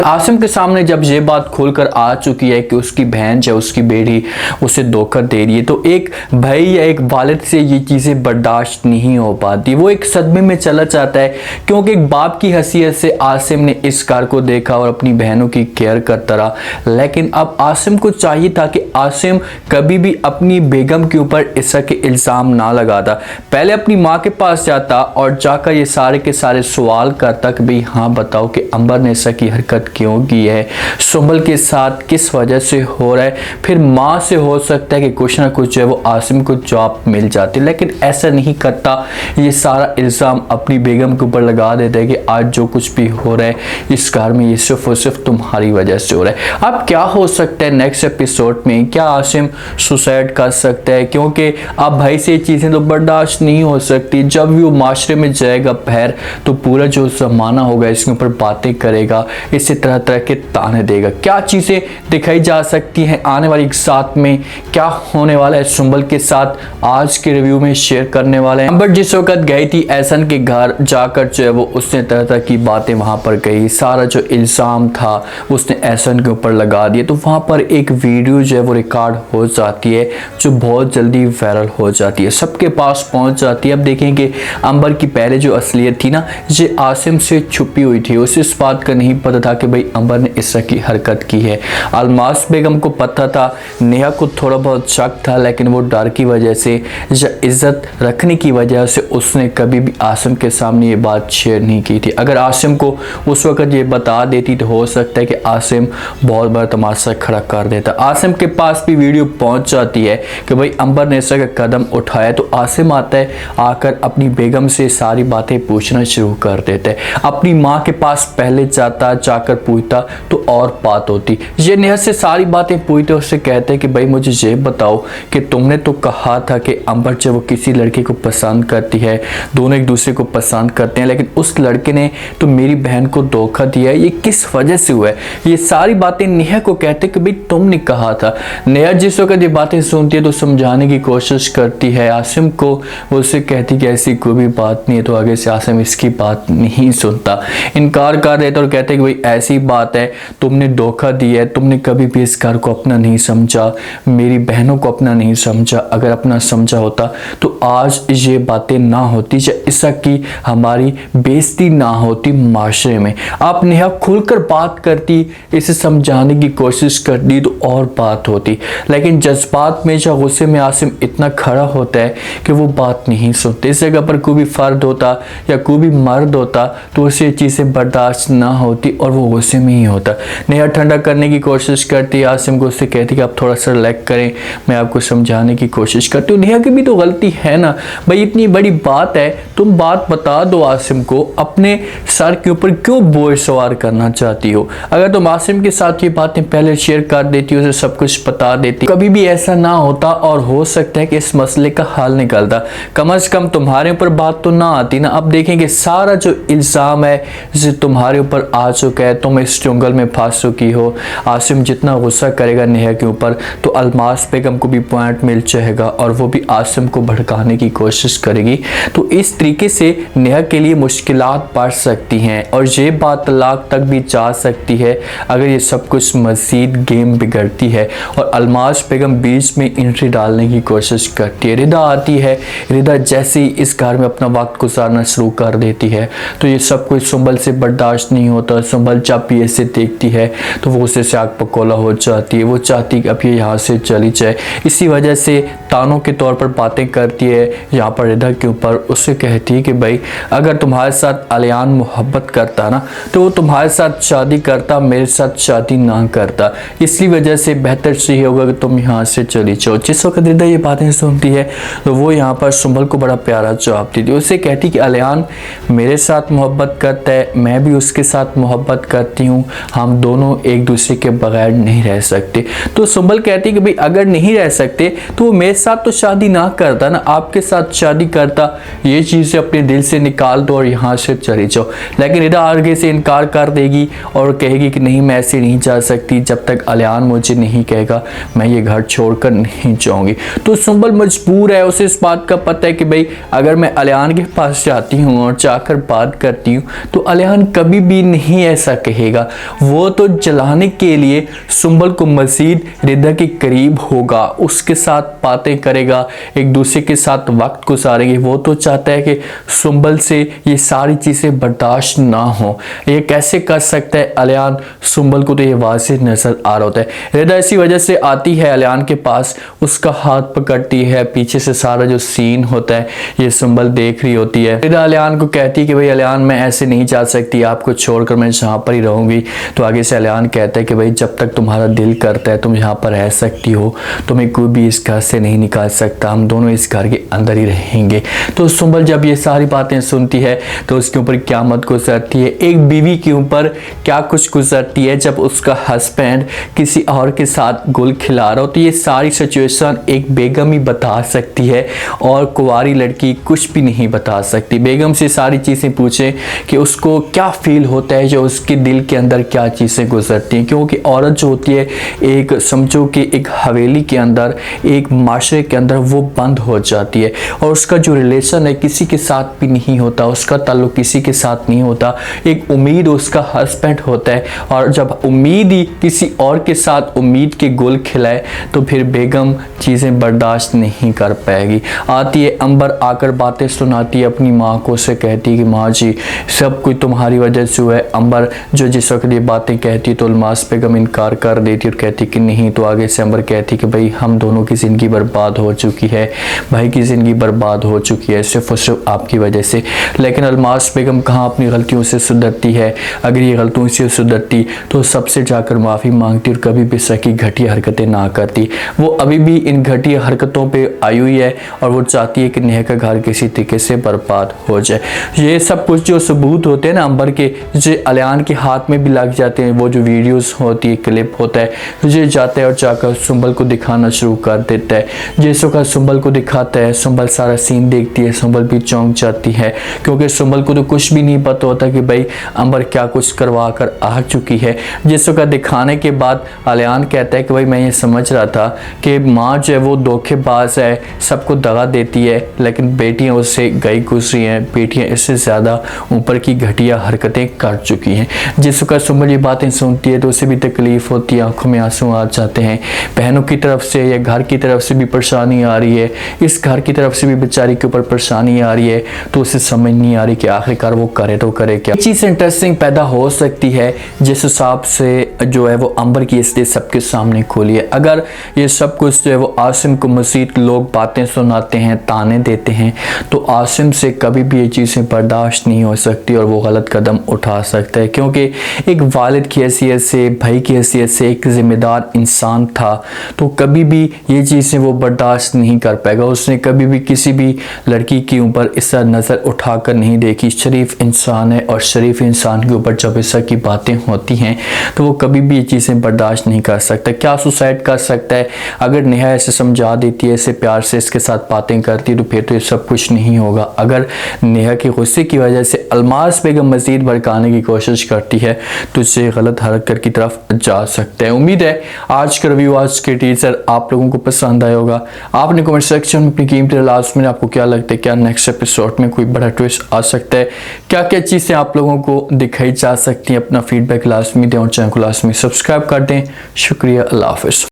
आसिम के सामने जब ये बात खोलकर आ चुकी है कि उसकी बहन या उसकी बेटी उसे धोखा दे रही है, तो एक भाई या एक वालिद से ये चीज़ें बर्दाश्त नहीं हो पाती। वो एक सदमे में चला जाता है, क्योंकि एक बाप की हैसियत से आसिम ने इस कार को देखा और अपनी बहनों की केयर करता रहा। लेकिन अब आसिम को चाहिए था कि आसिम कभी भी अपनी बेगम के ऊपर इस तरह के इल्ज़ाम ना लगाता। पहले अपनी माँ के पास जाता और जाकर ये सारे के सारे सवाल करता कि भाई हाँ बताओ कि अंबर ने ऐसा की हरकत क्यों की है, सुंबल के साथ किस वजह से हो रहा है। फिर माँ से हो सकता है कि कुछ ना कुछ जो है वो आसिम को जवाब मिल जाती, लेकिन ऐसा नहीं करता। ये सारा इल्ज़ाम अपनी बेगम के ऊपर लगा देता है कि आज जो कुछ भी हो रहा है इस घर में ये सिर्फ और सिर्फ तुम्हारी वजह से हो रहा है। अब क्या हो सकता है नेक्स्ट एपिसोड में, क्या आसिम सुसाइड कर सकता है? क्योंकि अब भाई से ये चीज़ें तो बर्दाश्त नहीं हो सकती। जब भी वो माशरे में जाएगा बाहर, तो पूरा जो ज़माना होगा इसके ऊपर बातें करेगा, इसी तरह तरह के ताने देगा। क्या चीज़ें दिखाई जा सकती हैं आने वाली साथ में, क्या होने वाला है सुंबल के साथ, आज के रिव्यू में शेयर करने वाले हैं। अंबर जिस वक्त गई थी एहसन के घर, जाकर जो है वो उसने तरह तरह की बातें वहाँ पर कही, सारा जो इल्ज़ाम था उसने एहसन के ऊपर लगा दिया। तो वहाँ पर एक वीडियो जो है वो रिकॉर्ड हो जाती है, जो बहुत जल्दी वायरल हो जाती है, सबके पास पहुँच जाती है। अब देखेंगे अंबर की पहले जो असलियत थी ना, ये आसिम से छुपी हुई थी। उसे इस बात का नहीं पता था कि भाई अंबर ने इस तरह की हरकत की है। अलमास बेगम को पता था, नेहा को थोड़ा बहुत शक था, लेकिन वो डर की वजह से या इज्जत रखने की वजह से उसने कभी भी आसिम के सामने ये बात शेयर नहीं की थी। अगर आसिम को उस वक्त ये बता देती तो हो सकता है कि आसिम बहुत बड़ा तमाशा खड़ा कर देता। आसिम के पास भी वीडियो पहुंच जाती है कि भाई अंबर ने ऐसा कदम उठाया, तो आसिम आता है, आकर अपनी बेगम से सारी बातें पूछना शुरू कर देता है। अपनी माँ के पास पहले जाता, जाकर पूछता तो और बात होती। ये नेहा से सारी बातें पूछते, उससे कहते कि भाई मुझे ये बताओ कि तुमने तो कहा था कि अंबर जब वो किसी लड़के को पसंद करती है, दोनों एक दूसरे को पसंद करते हैं, लेकिन उस लड़के ने तो मेरी बहन को धोखा दिया है, ये किस वजह से हुआ है? ये सारी बातें नेहा को कहते कि भाई तुमने कहा था। नेहा जिस वक्त ये बातें सुनती है तो समझाने की कोशिश करती है आसिम को, वो उससे कहती कि ऐसी कोई भी बात नहीं है। तो आगे से आसिम इसकी बात नहीं सुनता, इनकार कर देता और कहते कि भाई ऐसी बात है, तुमने धोखा दिया है, तुमने कभी भी इस घर को अपना नहीं समझा, मेरी बहनों को अपना नहीं समझा। अगर अपना समझा होता तो आज ये बातें ना होती, ऐसा कि हमारी बेइज्जती ना होती माशरे में। आप नेहा खुलकर बात करती, इसे समझाने की कोशिश करती तो और बात होती, लेकिन जज्बात में या गुस्से में आसिम इतना खड़ा होता है कि वो बात नहीं सुनते। इस जगह पर कोई भी फर्द होता या कोई भी मर्द होता तो उसे चीज़ें बर्दाश्त ना होती और वो गुस्से में ही होता। नेहा ठंडा करने की कोशिश करती, आसिम को उससे कहती कि आप थोड़ा सा रिलैक्स करें, मैं आपको समझाने की कोशिश करती हूँ। नेहा की भी तो गलती है ना भाई, इतनी बड़ी बात है, तुम बात बता दो आसिम को, अपने सर के ऊपर क्यों बोझ सवार करना चाहती हो? अगर तुम आसिम के साथ ये बातें पहले शेयर कर देती, उसे सब कुछ बता देती, कभी भी ऐसा ना होता और हो सकता है कि इस मसले का हल निकलता। कम से कम तुम्हारे ऊपर बात तो ना आती ना। अब देखेंगे सारा जो इल्ज़ाम है जिसे तुम्हारे ऊपर आ चुका है, तुम इस जंगल में फंस चुकी हो। आसिम जितना गुस्सा करेगा नेहा के ऊपर तो अलमास बेगम को भी पॉइंट मिल जाएगा और वो भी आसिम को भड़काने की कोशिश करेगी। तो इस तरीके से नेहा के लिए मुश्किलात बढ़ सकती हैं और ये बात तलाक तक भी जा सकती है अगर ये सब कुछ मज़ीद गेम बिगड़ती है और अलमास बेगम बीच में एंट्री डालने की कोशिश करती है। रिदा आती है, रिदा जैसे ही इस घर में अपना वक्त गुजारना शुरू कर देती है तो ये सब कुछ सुंबल से बर्दाश्त नहीं होता। सुंबल जब भी ऐसे देखती है तो वो उसे से आग पकोला हो जाती है, वो चाहती है कि अब ये यहाँ से चली जाए। इसी वजह से तानों के तौर पर बातें करती है यहाँ पर रिदा के ऊपर। उससे कहती है कि भाई अगर तुम्हारे साथ अलियान मोहब्बत करता ना तो वो तुम्हारे साथ शादी करता, मेरे साथ शादी ना करता, इसलिए वजह से बेहतर से ही होगा कि तुम यहाँ से चली जाओ। जिस वक्त रिदा ये बातें सुनती है तो वो यहाँ पर सुंबल को बड़ा प्यारा जवाब देती है। उससे कहती कि अलियान मेरे साथ मोहब्बत करता है, मैं भी उसके साथ मोहब्बत करती हूँ, हम दोनों एक दूसरे के बगैर नहीं रह सकते। तो सुंबल कहती है कि भाई अगर नहीं रह सकते तो वो मेरे साथ तो शादी ना करता ना, आपके साथ शादी करता। ये चीज़ें अपने दिल से निकाल दो और यहाँ से चली जाओ। लेकिन रिदा आगे से इनकार कर देगी और कहेगी कि नहीं मैं ऐसे नहीं जा सकती, जब तक अलियान मुझे नहीं कहेगा मैं ये घर छोड़कर नहीं जाऊँगी। तो तो सुंबल मजबूर है, उसे इस बात का पता है कि भाई अगर मैं अलियान के पास जाती हूँ और जाकर बात करती हूँ तो अलियान कभी भी नहीं ऐसा कहेगा। वो तो जलाने के लिए सुंबल को मजीद रिदा के करीब होगा, उसके साथ बातें करेगा, एक दूसरे के साथ वक्त गुजारेंगे। वो तो चाहता है कि सुंबल से ये सारी चीज़ें बर्दाश्त ना हो। ये कैसे कर सकता है अलियान? सुंबल को तो ये वाज़ेह नज़र आ रहा होता है। रिदा इसी वजह से आती है अलियान के पास, उसका हाथ पकड़ती है, पीछे से सारा जो सीन होता है ये सुंबल देख रही होती है। रिदा अलियान को कहती है कि भाई अलियान मैं ऐसे नहीं जा सकती, आपको छोड़कर मैं यहाँ पर ही रहूँगी। तो आगे से अलियान कहता है कि भाई जब तक तुम्हारा दिल करता है तुम यहाँ पर रह सकती हो, तुम्हें कोई भी इस घर से नहीं निकाल सकता, हम दोनों इस घर के अंदर ही रहेंगे। तो सुंबल जब ये सारी बातें सुनती है तो उसके ऊपर क़यामत गुजरती है। एक बीवी के ऊपर क्या कुछ गुजरती है जब उसका हस्बैंड किसी और के साथ गुल खिला रहा हो। तो ये सारी सिचुएशन एक बेगम ही बता सकती है और कुंवारी लड़की कुछ भी नहीं बता सकती। बेगम से सारी चीज़ें पूछें कि उसको क्या फील होता है, जो उसके दिल के अंदर क्या चीज़ें गुजरती हैं। क्योंकि औरत जो होती है एक समझो कि एक हवेली के अंदर, एक माशरे के अंदर वो बंद हो जाती है और उसका जो रिलेशन है किसी के साथ भी नहीं होता, उसका ताल्लुक किसी के साथ नहीं होता। एक उम्मीद उसका हस्बैंड होता है और जब उम्मीद ही किसी और के साथ उम्मीद के गुल खिलाए तो फिर बेगम चीज़ें बर्दाश्त नहीं कर पाएगी। आती है अंबर, आकर बातें सुनाती है अपनी माँ को, से कहती है कि माँ जी सब कुछ तुम्हारी वजह से हुआ है। अंबर जो जिस वक्त ये बातें कहती तो अल्मास बेगम इनकार कर देती और कहती कि नहीं। तो आगे से अंबर कहती कि भाई हम दोनों की ज़िंदगी बर्बाद हो चुकी है, भाई की ज़िंदगी बर्बाद हो चुकी है सिर्फ और सिर्फ आपकी वजह से। लेकिन अल्मास बेगम कहाँ अपनी गलतियों से सुधरती है। अगर ये गलतियों से सुधरती तो सबसे जाकर माफ़ी मांगती और कभी भी सकी घटिया हरकतें ना करती। वो अभी भी इन घटिया हरकतों पर आई हुई है और वो चाहती है कि नेहा का घर किसी तरीके से बर्बाद हो जाए। ये सब कुछ जो सबूत होते हैं ना अंबर के, जो अलियान के हाथ में भी लग जाते हैं, वो जो वीडियोस होती है, क्लिप होता है, ये जाता है और जाकर सुंबल को दिखाना शुरू कर देता है। जैसे का सुंबल को दिखाता है, सुंबल सारा सीन देखती है, सुंबल भी चौंक जाती है क्योंकि सुंबल को तो कुछ भी नहीं पता होता कि भाई अंबर क्या कुछ करवा कर आ चुकी है। जैसे का दिखाने के बाद अलियान कहता है कि भाई मैं ये समझ रहा था कि माँ जो है वो धोखेबाज है, सबको दगा देती है, लेकिन बेटियाँ उससे गई गुजरी हैं, बेटियाँ इससे ज़्यादा ऊपर की घटिया हरकतें कर चुकी हैं। जिस वक्त सुंबल ये बातें सुनती है तो उसे भी तकलीफ़ होती है, आंखों में आंसू आ जाते हैं। बहनों की तरफ से या घर की तरफ से भी परेशानी आ रही है, इस घर की तरफ से भी बेचारी के ऊपर परेशानी आ रही है। तो उसे समझ नहीं आ रही कि आखिरकार वो करे तो करे क्या। चीज़ इंटरेस्टिंग पैदा हो सकती है जिस हिसाब से जो है वो अंबर की इसलिए सबके सामने खोली है। अगर ये सब कुछ जो है वो आसिम को मज़ीद लोग बातें सुनाते हैं, ताने देते हैं, तो आसिम से कभी भी ये चीज़ें बर्दाश्त नहीं हो सकती और वो गलत कदम उठा सकता है। क्योंकि एक वालिद की हैसियत से, भाई की हैसियत से, एक ज़िम्मेदार इंसान था तो कभी भी ये चीज़ें वो बर्दाश्त नहीं कर पाएगा। उसने कभी भी किसी भी लड़की के ऊपर इस तरह नज़र उठाकर नहीं देखी। शरीफ इंसान है और शरीफ इंसान के ऊपर जब इस तरह की बातें होती हैं तो वो कभी भी ये चीज़ें बर्दाश्त नहीं कर सकता। क्या सुसाइड कर सकता है? अगर नेहा ऐसे समझा देती है, ऐसे प्यार से इसके साथ बातें करती तो फिर तो ये सब कुछ नहीं होगा। अगर नेहा के गुस्से की वजह से अल्मास बेगम मज़ीद भड़काने की कोशिश करती है तो इससे गलत हरकत की तरफ जा सकते हैं। उम्मीद है आज का रिव्यू, आज के टीजर आप लोगों को पसंद आया होगा। आपने कमेंट सेक्शन में अपनी कीमती लास्ट में आपको क्या लगता है, क्या नेक्स्ट एपिसोड में कोई बड़ा ट्विस्ट आ सकता है, क्या क्या चीज़ें आप लोगों को दिखाई जा सकती हैं, अपना फीडबैक लास्ट में दें और चैनल को लास्ट में सब्सक्राइब कर दें। शुक्रिया, अल्लाह हाफ़िज़।